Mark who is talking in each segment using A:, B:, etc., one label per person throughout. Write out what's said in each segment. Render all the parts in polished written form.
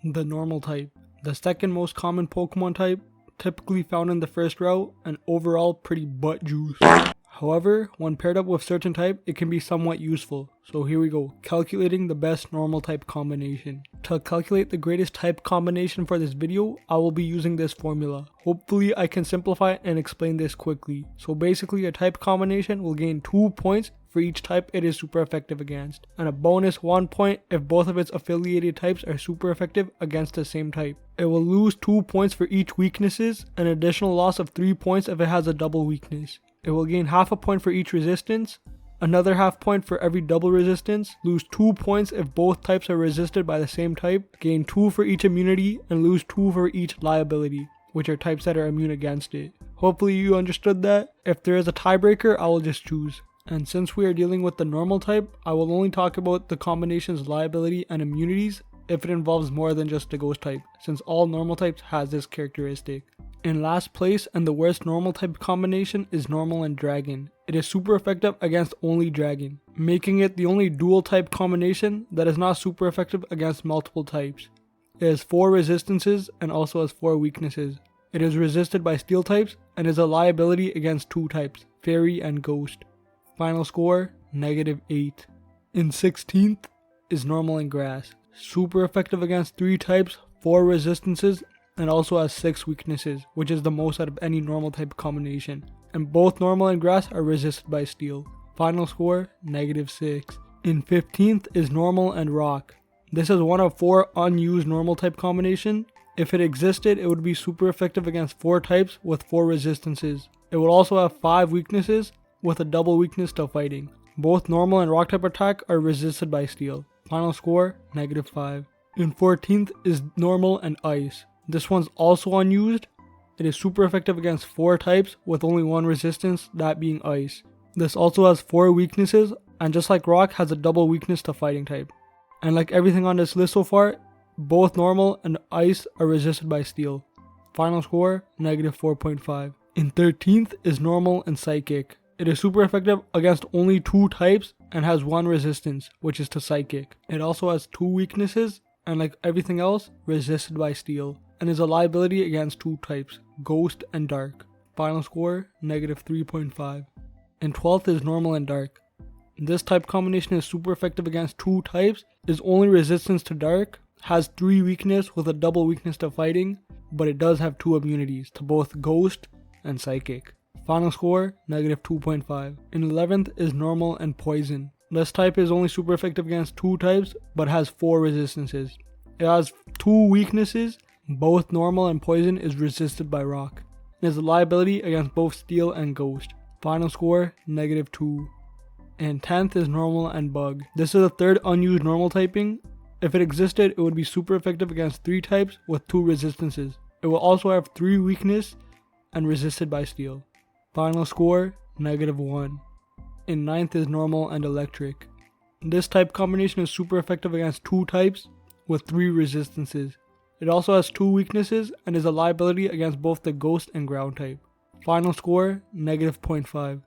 A: The normal type, the second most common Pokemon type, typically found in the first route, and overall pretty butt juice. However, when paired up with certain type, it can be somewhat useful. So here we go, calculating the best normal type combination. To calculate the greatest type combination for this video, I will be using this formula. Hopefully I can simplify and explain this quickly. So basically a type combination will gain 2 points for each type it is super effective against, and a bonus 1 point if both of its affiliated types are super effective against the same type. It will lose 2 points for each weaknesses, an additional loss of 3 points if it has a double weakness. It will gain half a point for each resistance, another half point for every double resistance, lose 2 points if both types are resisted by the same type, gain 2 for each immunity, and lose 2 for each liability, which are types that are immune against it. Hopefully you understood that. If there is a tiebreaker, I will just choose. And since we are dealing with the normal type, I will only talk about the combination's liability and immunities if it involves more than just the ghost type, since all normal types has this characteristic. In last place and the worst normal type combination is normal and dragon. It is super effective against only dragon, making it the only dual type combination that is not super effective against multiple types. It has 4 resistances and also has 4 weaknesses. It is resisted by steel types and is a liability against 2 types, fairy and ghost. Final score, -8. In 16th is normal and grass. Super effective against 3 types, 4 resistances, and also has 6 weaknesses, which is the most out of any normal type combination. And both normal and grass are resisted by steel. Final score, -6. In 15th is normal and rock. This is one of 4 unused normal type combination. If it existed, it would be super effective against 4 types with 4 resistances. It would also have 5 weaknesses with a double weakness to fighting. Both normal and rock type attack are resisted by steel. Final score, -5. In 14th is normal and ice. This one's also unused. It is super effective against 4 types with only 1 resistance, that being ice. This also has 4 weaknesses, and just like rock has a double weakness to fighting type. And like everything on this list so far, both normal and ice are resisted by steel. Final score, -4.5. In 13th is normal and psychic. It is super effective against only 2 types and has 1 resistance, which is to psychic. It also has 2 weaknesses, and like everything else, resisted by steel, and is a liability against 2 types, ghost and dark. Final score, -3.5. In 12th is normal and dark. This type combination is super effective against 2 types, is only resistance to dark, has 3 weakness with a double weakness to fighting, but it does have 2 immunities to both ghost and psychic. Final score, -2.5. In 11th is normal and poison. This type is only super effective against 2 types, but has 4 resistances. It has 2 weaknesses, both normal and poison is resisted by rock. It has a liability against both steel and ghost. Final score, -2. And 10th is normal and bug. This is the 3rd unused normal typing. If it existed, it would be super effective against 3 types with 2 resistances. It will also have 3 weakness and resisted by steel. Final score, -1. In 9th is normal and electric. This type combination is super effective against 2 types with 3 resistances. It also has 2 weaknesses and is a liability against both the ghost and ground type. Final score, -0.5.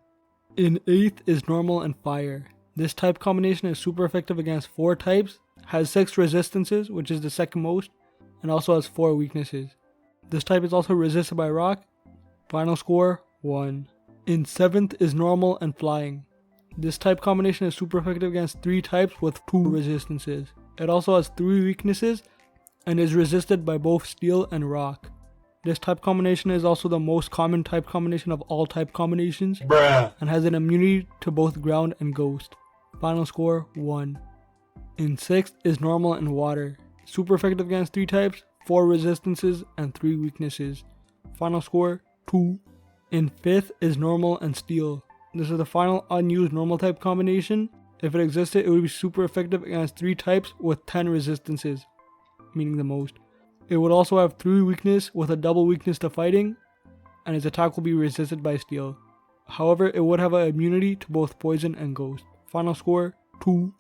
A: In 8th is normal and fire. This type combination is super effective against 4 types, has 6 resistances, which is the second most, and also has 4 weaknesses. This type is also resisted by rock. Final score, 1. In 7th is normal and flying. This type combination is super effective against 3 types with 2 resistances. It also has 3 weaknesses and is resisted by both steel and rock. This type combination is also the most common type combination of all type combinations, and has an immunity to both ground and ghost. Final score, 1. In 6th is normal and water. Super effective against 3 types, 4 resistances, and 3 weaknesses. Final score, 2. In 5th is normal and steel. This is the final unused normal type combination. If it existed, it would be super effective against 3 types with 10 resistances, meaning the most. It would also have 3 weakness with a double weakness to fighting, and its attack will be resisted by steel. However, it would have an immunity to both poison and ghost. Final score, 2.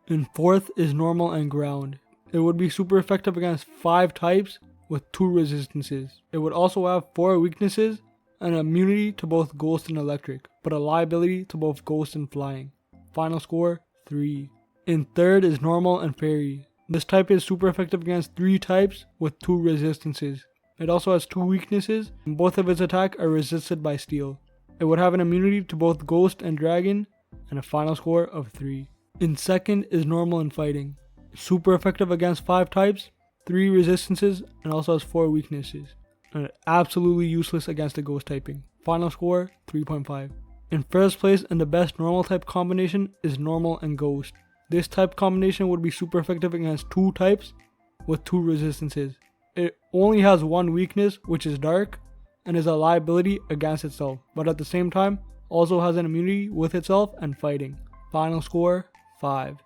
A: In 4th is normal and ground. It would be super effective against 5 types with 2 resistances. It would also have 4 weaknesses and immunity to both ghost and electric, but a liability to both ghost and flying. Final score, 3. In 3rd is normal and fairy. This type is super effective against 3 types with 2 resistances. It also has 2 weaknesses, and both of its attacks are resisted by steel. It would have an immunity to both Ghost and Dragon, and a final score of 3. In second is Normal and Fighting. Super effective against 5 types, 3 resistances, and also has 4 weaknesses. And absolutely useless against the Ghost typing. Final score, 3.5. In first place and the best normal type combination is Normal and Ghost. This type combination would be super effective against 2 types with 2 resistances. It only has 1 weakness, which is Dark, and is a liability against itself, but at the same time also has an immunity with itself and Fighting. Final score, 5.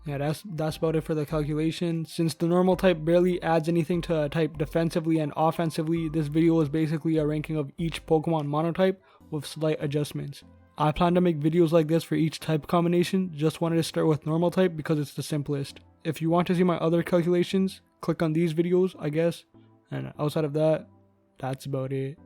A: Yeah, that's about it for the calculation. Since the normal type barely adds anything to a type defensively and offensively, this video is basically a ranking of each Pokemon monotype with slight adjustments. I plan to make videos like this for each type combination, just wanted to start with normal type because it's the simplest. If you want to see my other calculations, click on these videos, I guess. And outside of that, that's about it.